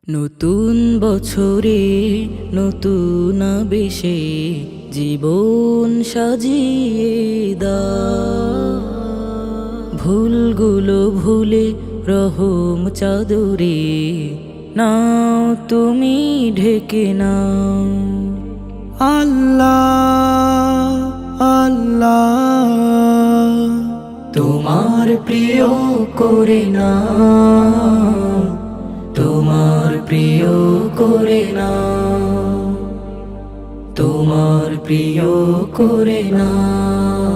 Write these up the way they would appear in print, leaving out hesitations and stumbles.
নতুন বছরে নতুন আবেশে জীবন সাজিয়ে দাও, ভুলগুলো ভুলে রহম চাদরে নাও তুমি ঢেকে নাও। আল্লাহ আল্লাহ তোমার প্রিয় করে নাও, তোমার প্রিয় করে নাও, তোমার প্রিয় করে নাও।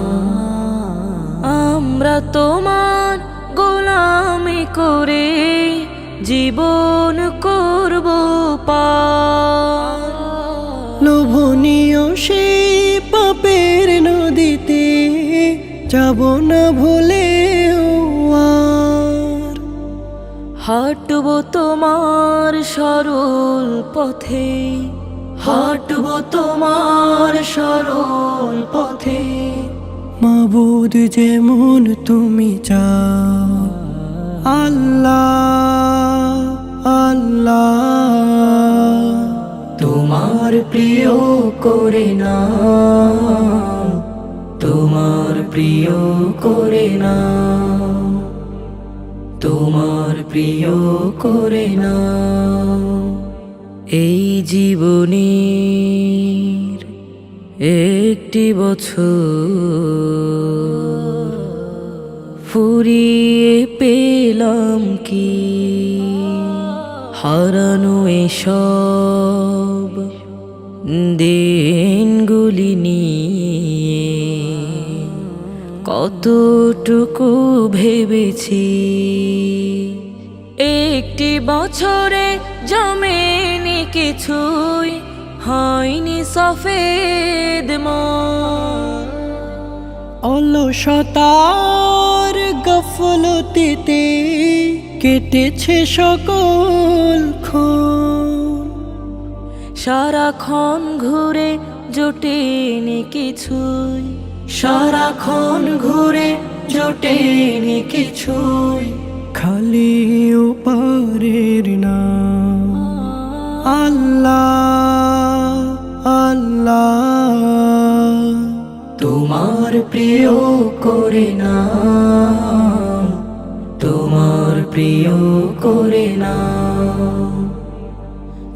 আমরা তোমার গোলামি করে জীবন করব পার, লোভনীয় সে পাপের নদীতে যাব না ভুলেও আর। হাঁটব তোমার সরল পথে, হাঁটব তোমার সরল পথে। মাবুদ যেমন তুমি চাও। আল্লাহ আল্লাহ তোমার প্রিয় করে নাও, তোমার প্রিয় করে নাও, তোমার প্রিয় করে নাও। এই জীবনের একটি বছর ফুরিয়ে পেলাম কি, হারানো এসব দিনগুলি নিয়ে কতটুকু ভেবেছি। একটি বছরে জমেনি কিছুই, হয়নি সফেদ মন। অলসতার গফলতিতে কেটেছে সকল ক্ষণ। সারাক্ষণ ঘুরে জোটেনি কিছুই, সারাক্ষণ ঘুরে জোটেনি কিছুই। খালি ওপারের নাম। আল্লাহ আল্লাহ তোমার প্রিয় করে নাও, তোমার প্রিয় করে নাও,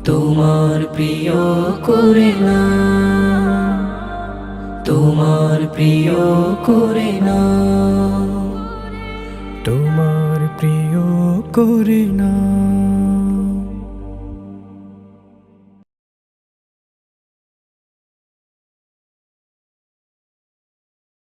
তোমার প্রিয় করে নাও, তোমার প্রিয় করে নাও, তোমার প্রিয় করে না।